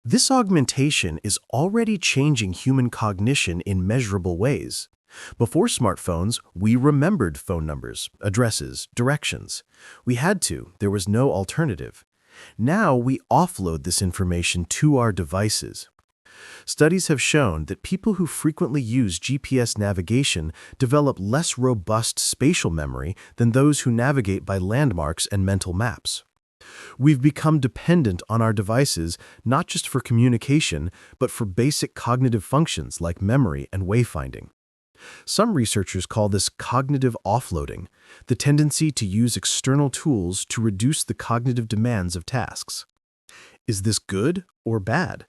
This augmentation is already changing human cognition in measurable ways. Before smartphones, we remembered phone numbers, addresses, directions. We had to, there was no alternative. Now we offload this information to our devices. Studies have shown that people who frequently use GPS navigation develop less robust spatial memory than those who navigate by landmarks and mental maps. We've become dependent on our devices not just for communication, but for basic cognitive functions like memory and wayfinding. Some researchers call this cognitive offloading, the tendency to use external tools to reduce the cognitive demands of tasks. Is this good or bad?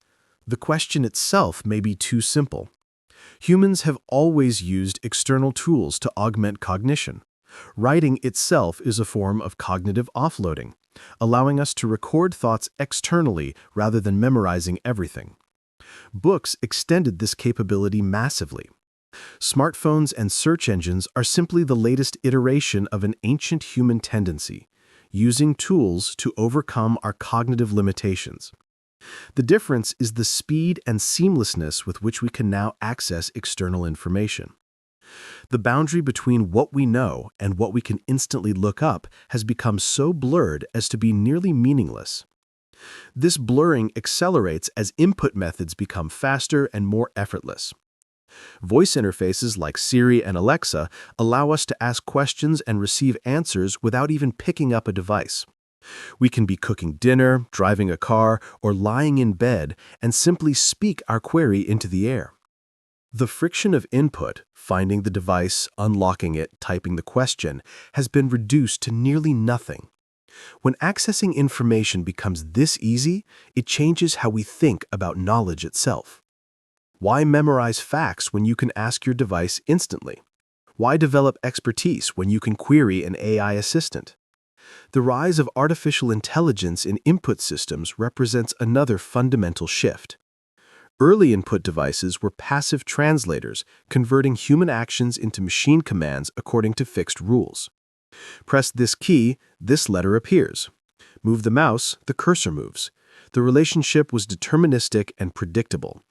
The question itself may be too simple. Humans have always used external tools to augment cognition. Writing itself is a form of cognitive offloading, allowing us to record thoughts externally rather than memorizing everything. Books extended this capability massively. Smartphones and search engines are simply the latest iteration of an ancient human tendency, using tools to overcome our cognitive limitations. The difference is the speed and seamlessness with which we can now access external information. The boundary between what we know and what we can instantly look up has become so blurred as to be nearly meaningless. This blurring accelerates as input methods become faster and more effortless. Voice interfaces like Siri and Alexa allow us to ask questions and receive answers without even picking up a device. We can be cooking dinner, driving a car, or lying in bed and simply speak our query into the air. The friction of input, finding the device, unlocking it, typing the question, has been reduced to nearly nothing. When accessing information becomes this easy, it changes how we think about knowledge itself. Why memorize facts when you can ask your device instantly? Why develop expertise when you can query an AI assistant? The rise of artificial intelligence in input systems represents another fundamental shift. Early input devices were passive translators, converting human actions into machine commands according to fixed rules. Press this key, this letter appears. Move the mouse, the cursor moves. The relationship was deterministic and predictable.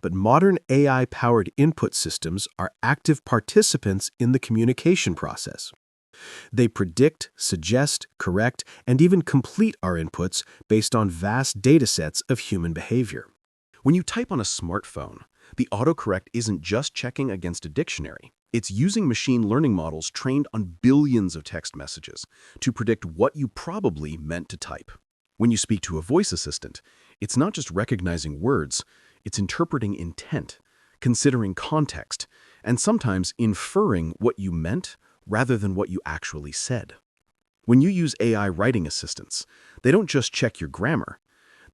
But modern AI-powered input systems are active participants in the communication process. They predict, suggest, correct, and even complete our inputs based on vast datasets of human behavior. When you type on a smartphone, the autocorrect isn't just checking against a dictionary. It's using machine learning models trained on billions of text messages to predict what you probably meant to type. When you speak to a voice assistant, it's not just recognizing words, it's interpreting intent, considering context, and sometimes inferring what you meant rather than what you actually said. When you use AI writing assistants, they don't just check your grammar.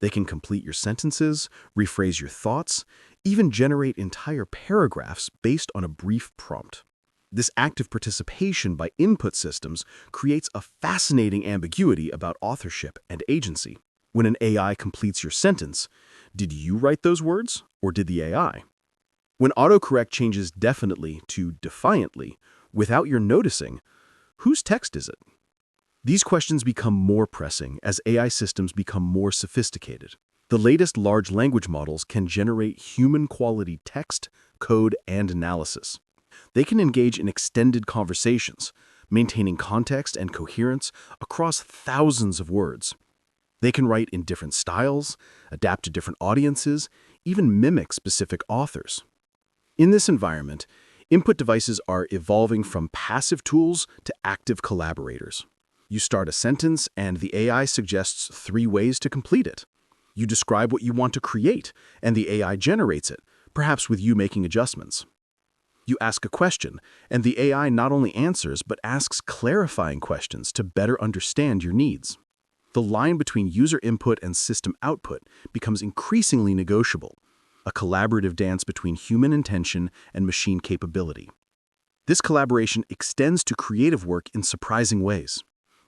They can complete your sentences, rephrase your thoughts, even generate entire paragraphs based on a brief prompt. This active participation by input systems creates a fascinating ambiguity about authorship and agency. When an AI completes your sentence, did you write those words, or did the AI? When autocorrect changes definitely to defiantly, without your noticing, whose text is it? These questions become more pressing as AI systems become more sophisticated. The latest large language models can generate human-quality text, code, and analysis. They can engage in extended conversations, maintaining context and coherence across thousands of words. They can write in different styles, adapt to different audiences, even mimic specific authors. In this environment, input devices are evolving from passive tools to active collaborators. You start a sentence, and the AI suggests 3 ways to complete it. You describe what you want to create, and the AI generates it, perhaps with you making adjustments. You ask a question, and the AI not only answers but asks clarifying questions to better understand your needs. The line between user input and system output becomes increasingly negotiable, a collaborative dance between human intention and machine capability. This collaboration extends to creative work in surprising ways.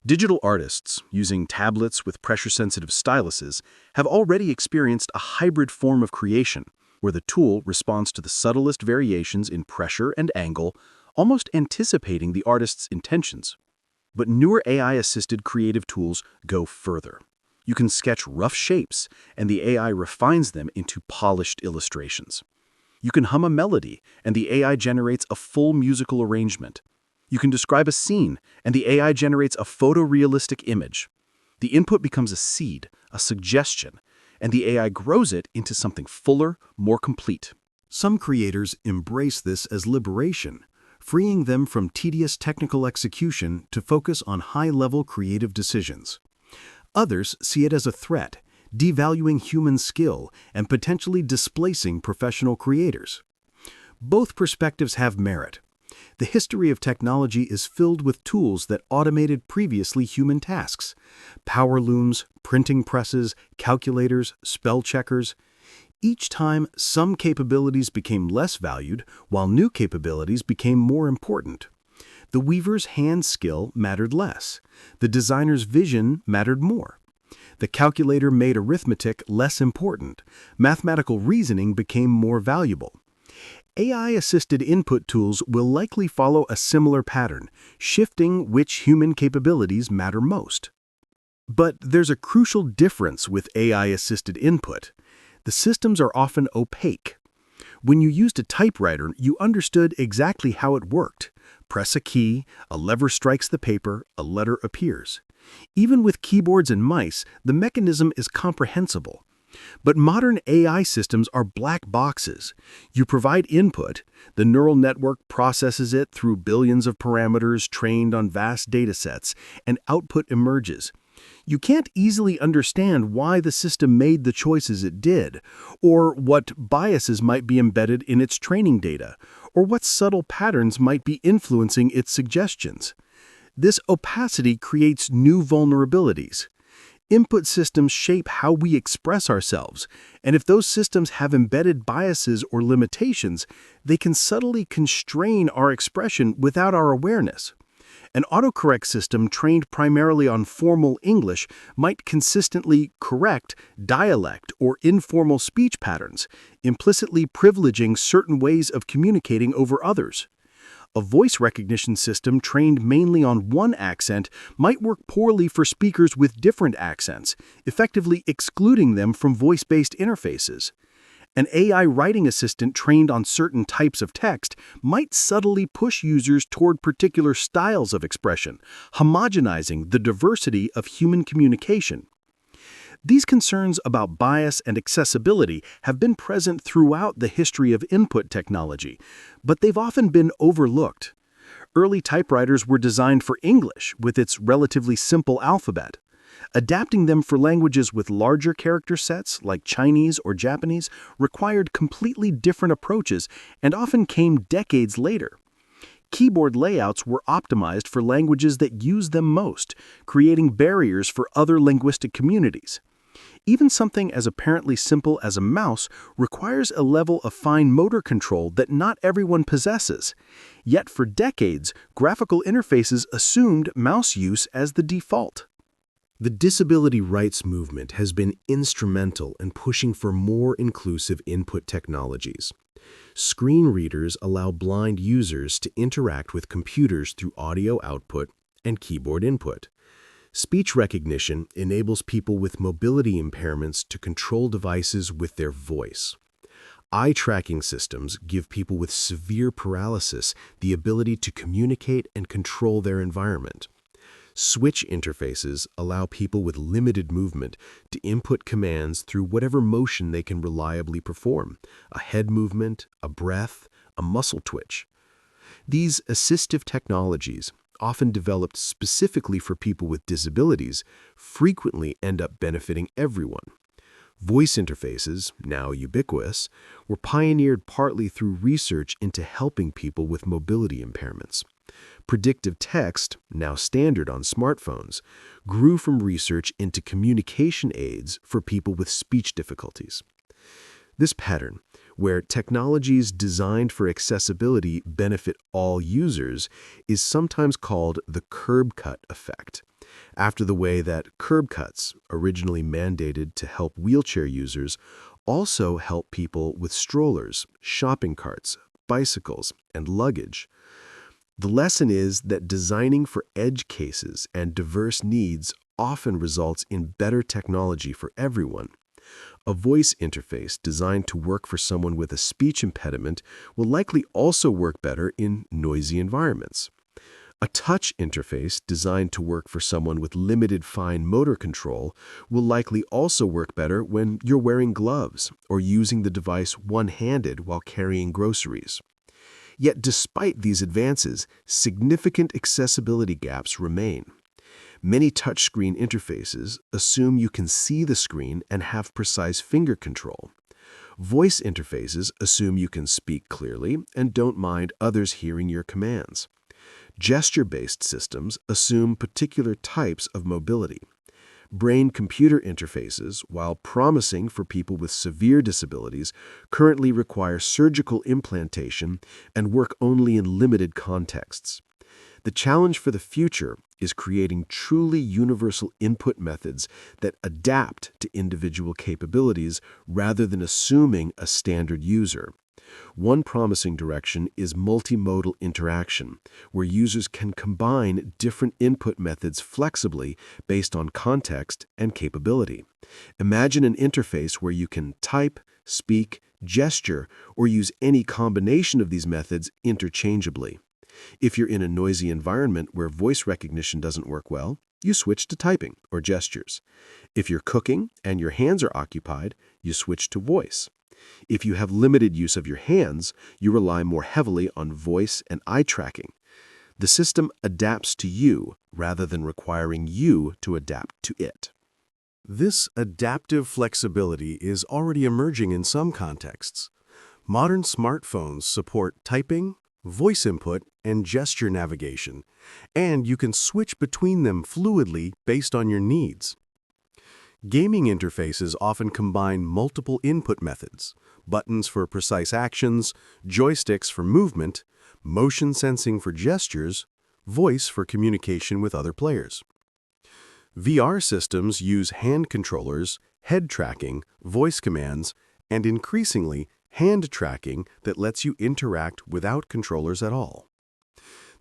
Digital artists, using tablets with pressure-sensitive styluses, have already experienced a hybrid form of creation, where the tool responds to the subtlest variations in pressure and angle, almost anticipating the artist's intentions. But newer AI-assisted creative tools go further. You can sketch rough shapes, and the AI refines them into polished illustrations. You can hum a melody, and the AI generates a full musical arrangement. You can describe a scene, and the AI generates a photorealistic image. The input becomes a seed, a suggestion, and the AI grows it into something fuller, more complete. Some creators embrace this as liberation, freeing them from tedious technical execution to focus on high-level creative decisions. Others see it as a threat, devaluing human skill and potentially displacing professional creators. Both perspectives have merit. The history of technology is filled with tools that automated previously human tasks: power looms, printing presses, calculators, spell checkers. Each time, some capabilities became less valued, while new capabilities became more important. The weaver's hand skill mattered less. The designer's vision mattered more. The calculator made arithmetic less important. Mathematical reasoning became more valuable. AI-assisted input tools will likely follow a similar pattern, shifting which human capabilities matter most. But there's a crucial difference with AI-assisted input. The systems are often opaque. When you used a typewriter, you understood exactly how it worked. Press a key, a lever strikes the paper, a letter appears. Even with keyboards and mice, the mechanism is comprehensible. But modern AI systems are black boxes. You provide input, the neural network processes it through billions of parameters trained on vast datasets, and output emerges. You can't easily understand why the system made the choices it did, or what biases might be embedded in its training data, or what subtle patterns might be influencing its suggestions. This opacity creates new vulnerabilities. Input systems shape how we express ourselves, and if those systems have embedded biases or limitations, they can subtly constrain our expression without our awareness. An autocorrect system trained primarily on formal English might consistently correct dialect or informal speech patterns, implicitly privileging certain ways of communicating over others. A voice recognition system trained mainly on one accent might work poorly for speakers with different accents, effectively excluding them from voice-based interfaces. An AI writing assistant trained on certain types of text might subtly push users toward particular styles of expression, homogenizing the diversity of human communication. These concerns about bias and accessibility have been present throughout the history of input technology, but they've often been overlooked. Early typewriters were designed for English with its relatively simple alphabet. Adapting them for languages with larger character sets, like Chinese or Japanese, required completely different approaches and often came decades later. Keyboard layouts were optimized for languages that use them most, creating barriers for other linguistic communities. Even something as apparently simple as a mouse requires a level of fine motor control that not everyone possesses. Yet for decades, graphical interfaces assumed mouse use as the default. The disability rights movement has been instrumental in pushing for more inclusive input technologies. Screen readers allow blind users to interact with computers through audio output and keyboard input. Speech recognition enables people with mobility impairments to control devices with their voice. Eye tracking systems give people with severe paralysis the ability to communicate and control their environment. Switch interfaces allow people with limited movement to input commands through whatever motion they can reliably perform: a head movement, a breath, a muscle twitch. These assistive technologies, often developed specifically for people with disabilities, frequently end up benefiting everyone. Voice interfaces, now ubiquitous, were pioneered partly through research into helping people with mobility impairments. Predictive text, now standard on smartphones, grew from research into communication aids for people with speech difficulties. This pattern, where technologies designed for accessibility benefit all users, is sometimes called the curb cut effect, after the way that curb cuts, originally mandated to help wheelchair users, also help people with strollers, shopping carts, bicycles, and luggage. The lesson is that designing for edge cases and diverse needs often results in better technology for everyone. A voice interface designed to work for someone with a speech impediment will likely also work better in noisy environments. A touch interface designed to work for someone with limited fine motor control will likely also work better when you're wearing gloves or using the device one-handed while carrying groceries. Yet despite these advances, significant accessibility gaps remain. Many touchscreen interfaces assume you can see the screen and have precise finger control. Voice interfaces assume you can speak clearly and don't mind others hearing your commands. Gesture-based systems assume particular types of mobility. Brain-computer interfaces, while promising for people with severe disabilities, currently require surgical implantation and work only in limited contexts. The challenge for the future is creating truly universal input methods that adapt to individual capabilities rather than assuming a standard user. One promising direction is multimodal interaction, where users can combine different input methods flexibly based on context and capability. Imagine an interface where you can type, speak, gesture, or use any combination of these methods interchangeably. If you're in a noisy environment where voice recognition doesn't work well, you switch to typing or gestures. If you're cooking and your hands are occupied, you switch to voice. If you have limited use of your hands, you rely more heavily on voice and eye tracking. The system adapts to you rather than requiring you to adapt to it. This adaptive flexibility is already emerging in some contexts. Modern smartphones support typing, voice input, and gesture navigation, and you can switch between them fluidly based on your needs. Gaming interfaces often combine multiple input methods: buttons for precise actions, joysticks for movement, motion sensing for gestures, voice for communication with other players. VR systems use hand controllers, head tracking, voice commands, and increasingly, hand tracking that lets you interact without controllers at all.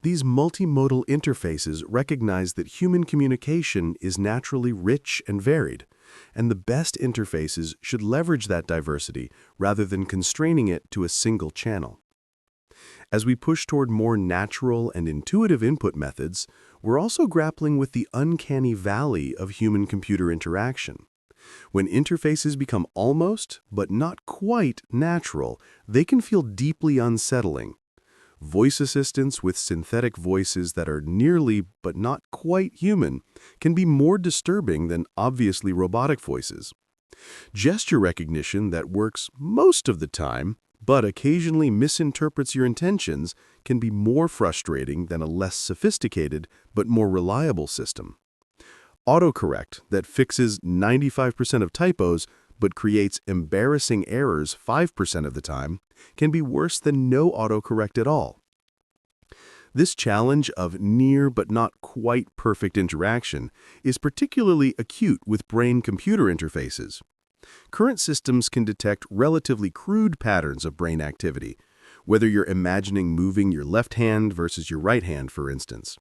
These multimodal interfaces recognize that human communication is naturally rich and varied, and the best interfaces should leverage that diversity rather than constraining it to a single channel. As we push toward more natural and intuitive input methods, we're also grappling with the uncanny valley of human-computer interaction. When interfaces become almost, but not quite, natural, they can feel deeply unsettling. Voice assistants with synthetic voices that are nearly, but not quite human, can be more disturbing than obviously robotic voices. Gesture recognition that works most of the time, but occasionally misinterprets your intentions, can be more frustrating than a less sophisticated, but more reliable system. Autocorrect that fixes 95% of typos but creates embarrassing errors 5% of the time can be worse than no autocorrect at all. This challenge of near but not quite perfect interaction is particularly acute with brain-computer interfaces. Current systems can detect relatively crude patterns of brain activity, whether you're imagining moving your left hand versus your right hand, for instance.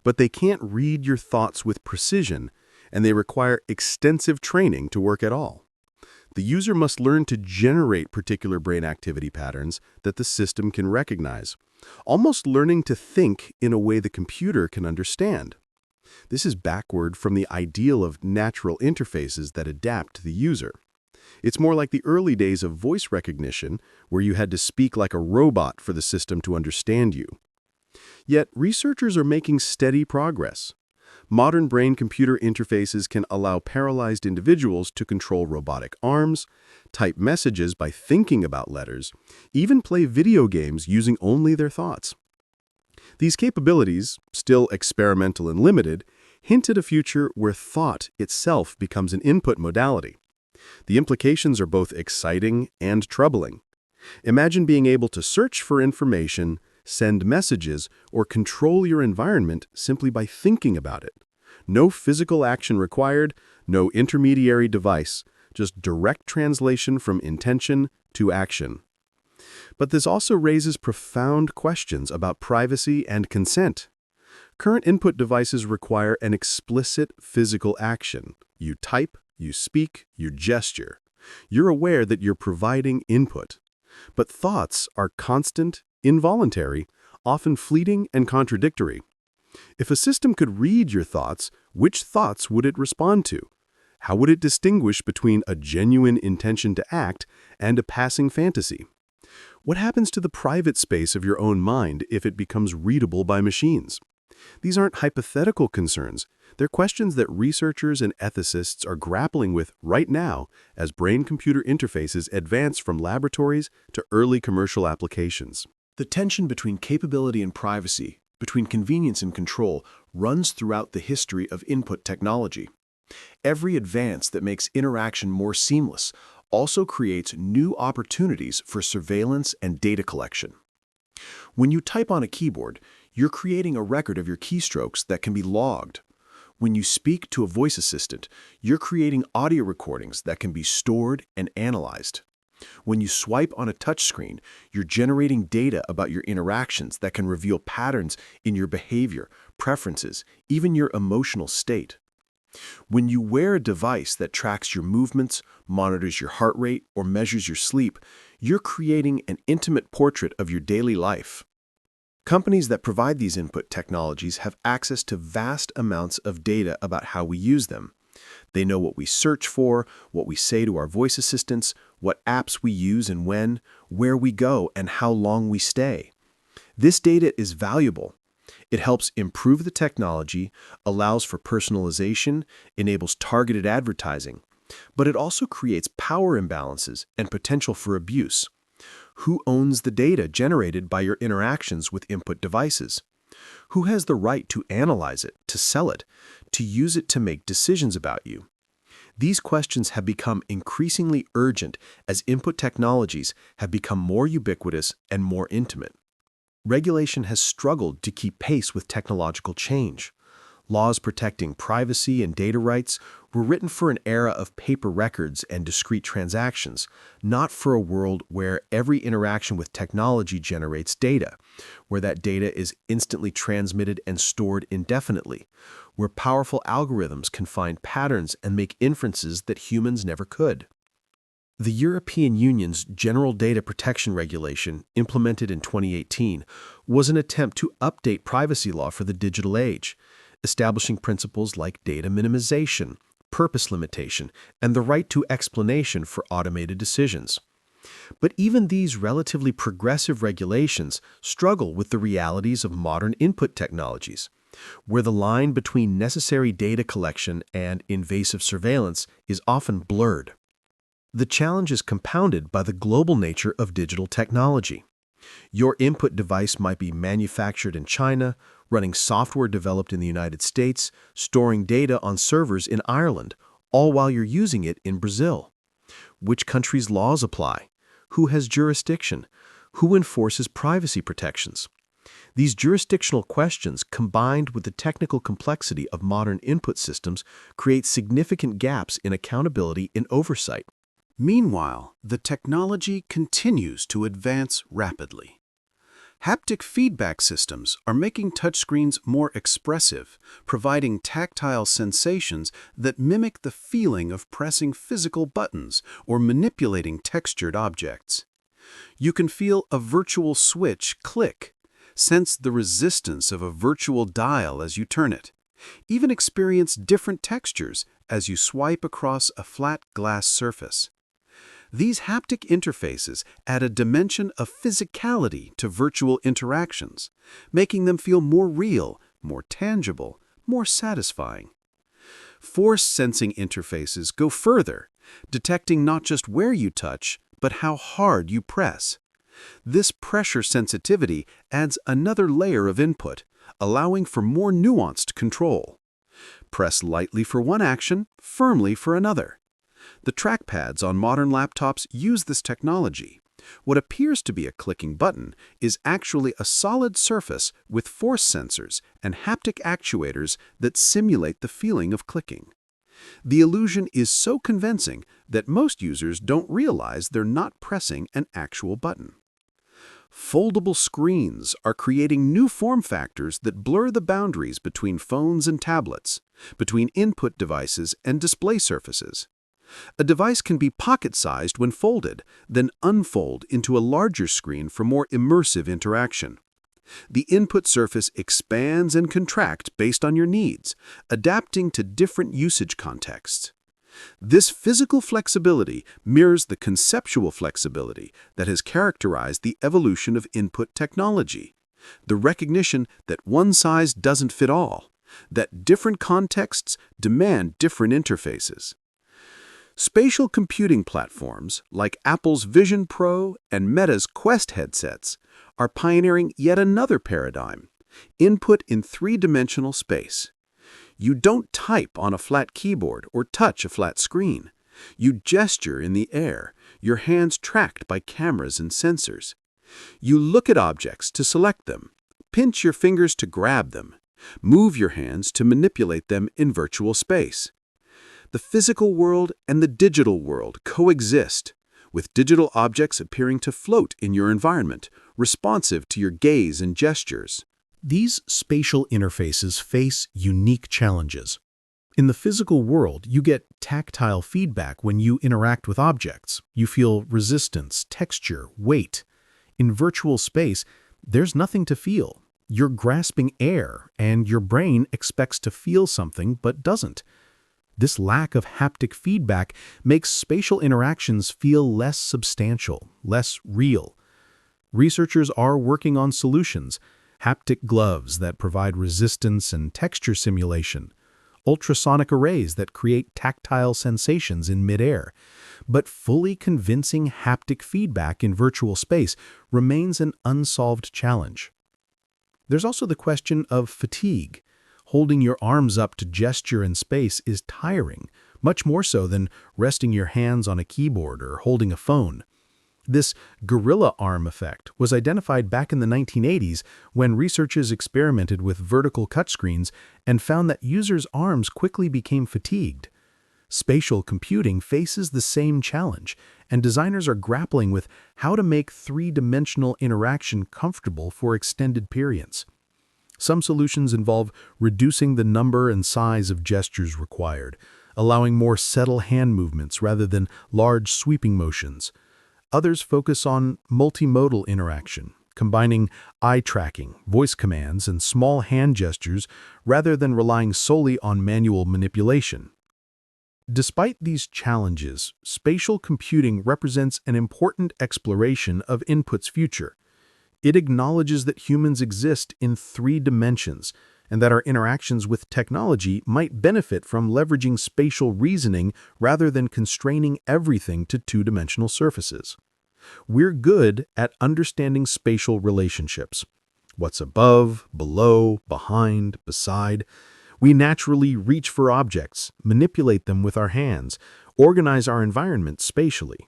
But they can't read your thoughts with precision, and they require extensive training to work at all. The user must learn to generate particular brain activity patterns that the system can recognize, almost learning to think in a way the computer can understand. This is backward from the ideal of natural interfaces that adapt to the user. It's more like the early days of voice recognition, where you had to speak like a robot for the system to understand you. Yet, researchers are making steady progress. Modern brain-computer interfaces can allow paralyzed individuals to control robotic arms, type messages by thinking about letters, even play video games using only their thoughts. These capabilities, still experimental and limited, hint at a future where thought itself becomes an input modality. The implications are both exciting and troubling. Imagine being able to search for information, send messages, or control your environment simply by thinking about it. No physical action required, no intermediary device, just direct translation from intention to action. But this also raises profound questions about privacy and consent. Current input devices require an explicit physical action. You type, you speak, you gesture. You're aware that you're providing input. But thoughts are constant, involuntary, often fleeting and contradictory. If a system could read your thoughts, which thoughts would it respond to? How would it distinguish between a genuine intention to act and a passing fantasy? What happens to the private space of your own mind if it becomes readable by machines? These aren't hypothetical concerns. They're questions that researchers and ethicists are grappling with right now as brain-computer interfaces advance from laboratories to early commercial applications. The tension between capability and privacy, between convenience and control, runs throughout the history of input technology. Every advance that makes interaction more seamless also creates new opportunities for surveillance and data collection. When you type on a keyboard, you're creating a record of your keystrokes that can be logged. When you speak to a voice assistant, you're creating audio recordings that can be stored and analyzed. When you swipe on a touchscreen, you're generating data about your interactions that can reveal patterns in your behavior, preferences, even your emotional state. When you wear a device that tracks your movements, monitors your heart rate, or measures your sleep, you're creating an intimate portrait of your daily life. Companies that provide these input technologies have access to vast amounts of data about how we use them. They know what we search for, what we say to our voice assistants, what apps we use and when, where we go, and how long we stay. This data is valuable. It helps improve the technology, allows for personalization, enables targeted advertising, but it also creates power imbalances and potential for abuse. Who owns the data generated by your interactions with input devices? Who has the right to analyze it, to sell it, to use it to make decisions about you? These questions have become increasingly urgent as input technologies have become more ubiquitous and more intimate. Regulation has struggled to keep pace with technological change. Laws protecting privacy and data rights were written for an era of paper records and discrete transactions, not for a world where every interaction with technology generates data, where that data is instantly transmitted and stored indefinitely, where powerful algorithms can find patterns and make inferences that humans never could. The European Union's General Data Protection Regulation, implemented in 2018, was an attempt to update privacy law for the digital age, establishing principles like data minimization, purpose limitation, and the right to explanation for automated decisions. But even these relatively progressive regulations struggle with the realities of modern input technologies, where the line between necessary data collection and invasive surveillance is often blurred. The challenge is compounded by the global nature of digital technology. Your input device might be manufactured in China, running software developed in the United States, storing data on servers in Ireland, all while you're using it in Brazil. Which country's laws apply? Who has jurisdiction? Who enforces privacy protections? These jurisdictional questions, combined with the technical complexity of modern input systems, create significant gaps in accountability and oversight. Meanwhile, the technology continues to advance rapidly. Haptic feedback systems are making touchscreens more expressive, providing tactile sensations that mimic the feeling of pressing physical buttons or manipulating textured objects. You can feel a virtual switch click, sense the resistance of a virtual dial as you turn it, even experience different textures as you swipe across a flat glass surface. These haptic interfaces add a dimension of physicality to virtual interactions, making them feel more real, more tangible, more satisfying. Force-sensing interfaces go further, detecting not just where you touch, but how hard you press. This pressure sensitivity adds another layer of input, allowing for more nuanced control. Press lightly for one action, firmly for another. The trackpads on modern laptops use this technology. What appears to be a clicking button is actually a solid surface with force sensors and haptic actuators that simulate the feeling of clicking. The illusion is so convincing that most users don't realize they're not pressing an actual button. Foldable screens are creating new form factors that blur the boundaries between phones and tablets, between input devices and display surfaces. A device can be pocket-sized when folded, then unfold into a larger screen for more immersive interaction. The input surface expands and contracts based on your needs, adapting to different usage contexts. This physical flexibility mirrors the conceptual flexibility that has characterized the evolution of input technology. The recognition that one size doesn't fit all, that different contexts demand different interfaces. Spatial computing platforms like Apple's Vision Pro and Meta's Quest headsets are pioneering yet another paradigm: input in three-dimensional space. You don't type on a flat keyboard or touch a flat screen. You gesture in the air, your hands tracked by cameras and sensors. You look at objects to select them, pinch your fingers to grab them, move your hands to manipulate them in virtual space. The physical world and the digital world coexist, with digital objects appearing to float in your environment, responsive to your gaze and gestures. These spatial interfaces face unique challenges. In the physical world, you get tactile feedback when you interact with objects. You feel resistance, texture, weight. In virtual space, there's nothing to feel. You're grasping air, and your brain expects to feel something but doesn't. This lack of haptic feedback makes spatial interactions feel less substantial, less real. Researchers are working on solutions: haptic gloves that provide resistance and texture simulation, ultrasonic arrays that create tactile sensations in midair. But fully convincing haptic feedback in virtual space remains an unsolved challenge. There's also the question of fatigue. Holding your arms up to gesture in space is tiring, much more so than resting your hands on a keyboard or holding a phone. This gorilla arm effect was identified back in the 1980s when researchers experimented with vertical touchscreens and found that users' arms quickly became fatigued. Spatial computing faces the same challenge, and designers are grappling with how to make three-dimensional interaction comfortable for extended periods. Some solutions involve reducing the number and size of gestures required, allowing more subtle hand movements rather than large sweeping motions. Others focus on multimodal interaction, combining eye tracking, voice commands, and small hand gestures rather than relying solely on manual manipulation. Despite these challenges, spatial computing represents an important exploration of input's future. It acknowledges that humans exist in three dimensions and that our interactions with technology might benefit from leveraging spatial reasoning rather than constraining everything to two-dimensional surfaces. We're good at understanding spatial relationships. What's above, below, behind, beside. We naturally reach for objects, manipulate them with our hands, organize our environment spatially.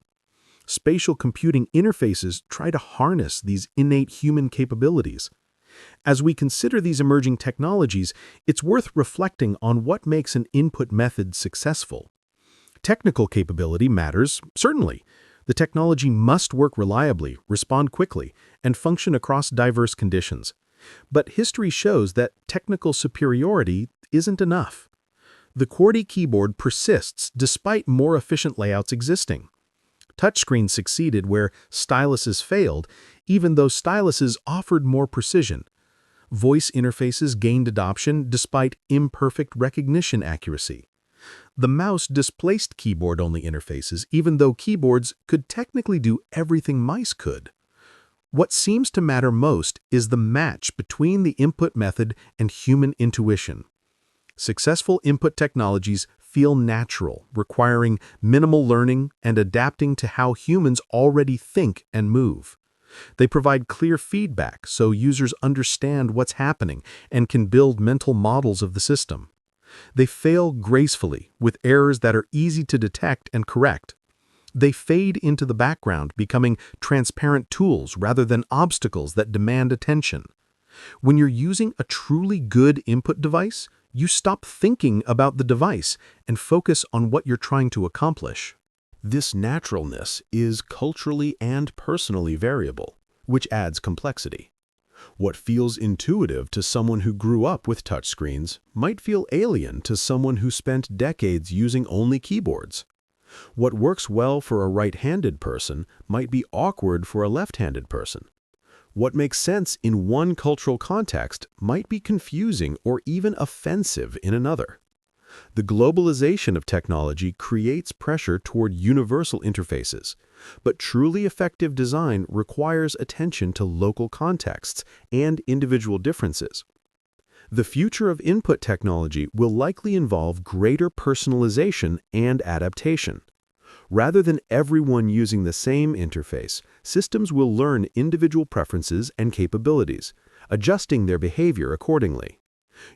Spatial computing interfaces try to harness these innate human capabilities. As we consider these emerging technologies, it's worth reflecting on what makes an input method successful. Technical capability matters, certainly. The technology must work reliably, respond quickly, and function across diverse conditions. But history shows that technical superiority isn't enough. The QWERTY keyboard persists despite more efficient layouts existing. Touchscreens succeeded where styluses failed, even though styluses offered more precision. Voice interfaces gained adoption despite imperfect recognition accuracy. The mouse displaced keyboard-only interfaces, even though keyboards could technically do everything mice could. What seems to matter most is the match between the input method and human intuition. Successful input technologies feel natural, requiring minimal learning and adapting to how humans already think and move. They provide clear feedback so users understand what's happening and can build mental models of the system. They fail gracefully, with errors that are easy to detect and correct. They fade into the background, becoming transparent tools rather than obstacles that demand attention. When you're using a truly good input device, you stop thinking about the device and focus on what you're trying to accomplish. This naturalness is culturally and personally variable. which adds complexity. What feels intuitive to someone who grew up with touchscreens might feel alien to someone who spent decades using only keyboards. What works well for a right-handed person might be awkward for a left-handed person. What makes sense in one cultural context might be confusing or even offensive in another. The globalization of technology creates pressure toward universal interfaces, but truly effective design requires attention to local contexts and individual differences. The future of input technology will likely involve greater personalization and adaptation. Rather than everyone using the same interface, systems will learn individual preferences and capabilities, adjusting their behavior accordingly.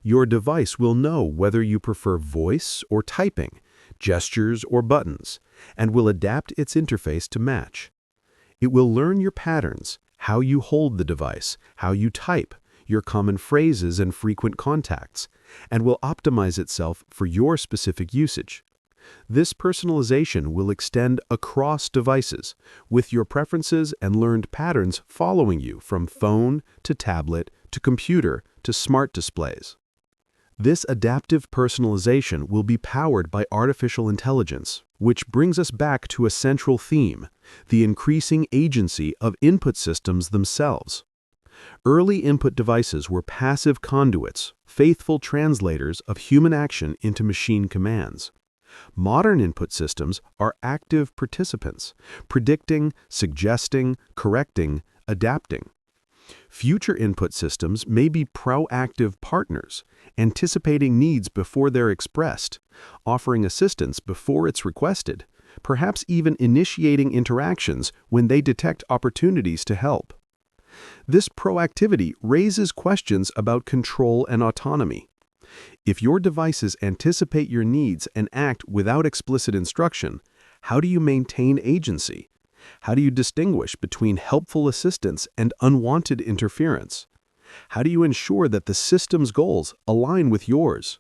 Your device will know whether you prefer voice or typing, gestures or buttons, and will adapt its interface to match. It will learn your patterns, how you hold the device, how you type, your common phrases and frequent contacts, and will optimize itself for your specific usage. This personalization will extend across devices, with your preferences and learned patterns following you from phone to tablet to computer to smart displays. This adaptive personalization will be powered by artificial intelligence, which brings us back to a central theme, the increasing agency of input systems themselves. Early input devices were passive conduits, faithful translators of human action into machine commands. Modern input systems are active participants, predicting, suggesting, correcting, adapting. Future input systems may be proactive partners, anticipating needs before they're expressed, offering assistance before it's requested, perhaps even initiating interactions when they detect opportunities to help. This proactivity raises questions about control and autonomy. If your devices anticipate your needs and act without explicit instruction, how do you maintain agency? How do you distinguish between helpful assistance and unwanted interference? How do you ensure that the system's goals align with yours?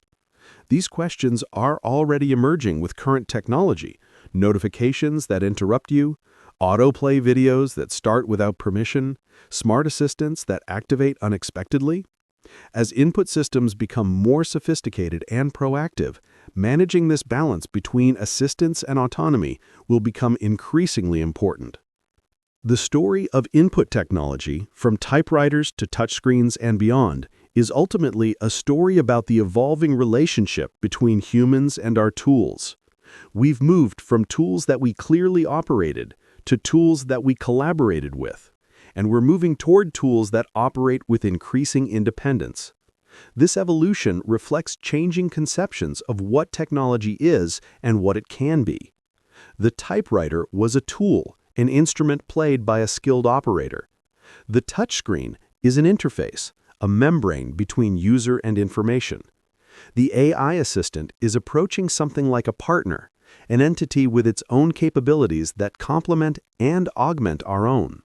These questions are already emerging with current technology: notifications that interrupt you, autoplay videos that start without permission, smart assistants that activate unexpectedly. As input systems become more sophisticated and proactive, managing this balance between assistance and autonomy will become increasingly important. The story of input technology, from typewriters to touchscreens and beyond, is ultimately a story about the evolving relationship between humans and our tools. We've moved from tools that we clearly operated to tools that we collaborated with, and we're moving toward tools that operate with increasing independence. This evolution reflects changing conceptions of what technology is and what it can be. The typewriter was a tool, an instrument played by a skilled operator. The touchscreen is an interface, a membrane between user and information. The AI assistant is approaching something like a partner, an entity with its own capabilities that complement and augment our own.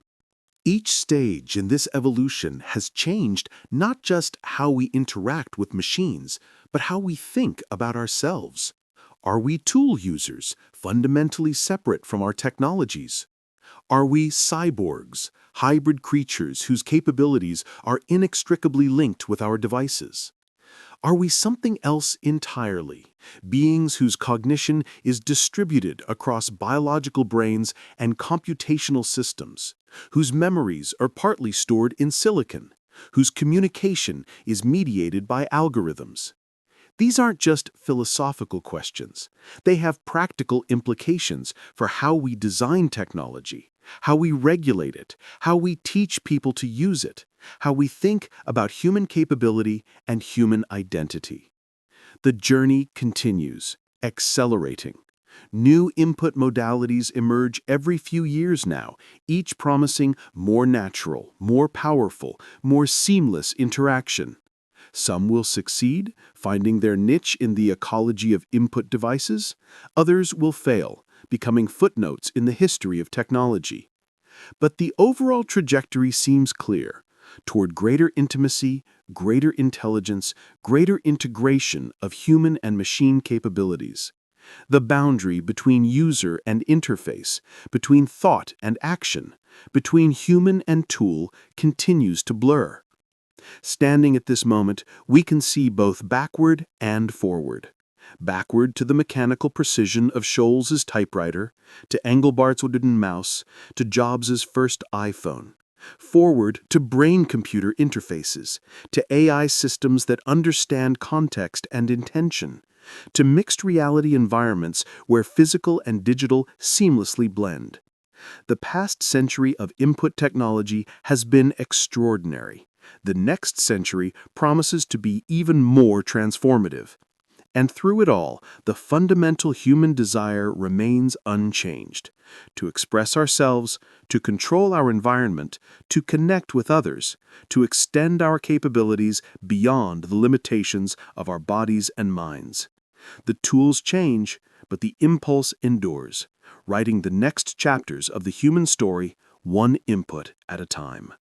Each stage in this evolution has changed not just how we interact with machines, but how we think about ourselves. Are we tool users, fundamentally separate from our technologies? Are we cyborgs, hybrid creatures whose capabilities are inextricably linked with our devices? Are we something else entirely, beings whose cognition is distributed across biological brains and computational systems, whose memories are partly stored in silicon, whose communication is mediated by algorithms? These aren't just philosophical questions. They have practical implications for how we design technology, how we regulate it, how we teach people to use it, how we think about human capability and human identity. The journey continues, accelerating. New input modalities emerge every few years now, each promising more natural, more powerful, more seamless interaction. Some will succeed, finding their niche in the ecology of input devices. Others will fail, becoming footnotes in the history of technology. But the overall trajectory seems clear, toward greater intimacy, greater intelligence, greater integration of human and machine capabilities. The boundary between user and interface, between thought and action, between human and tool continues to blur. Standing at this moment, we can see both backward and forward. Backward to the mechanical precision of Scholz's typewriter, to Engelbart's wooden mouse, to Jobs's first iPhone. Forward to brain-computer interfaces, to AI systems that understand context and intention, to mixed reality environments where physical and digital seamlessly blend. The past century of input technology has been extraordinary. The next century promises to be even more transformative. And through it all, the fundamental human desire remains unchanged: to express ourselves, to control our environment, to connect with others, to extend our capabilities beyond the limitations of our bodies and minds. The tools change, but the impulse endures, writing the next chapters of the human story one input at a time.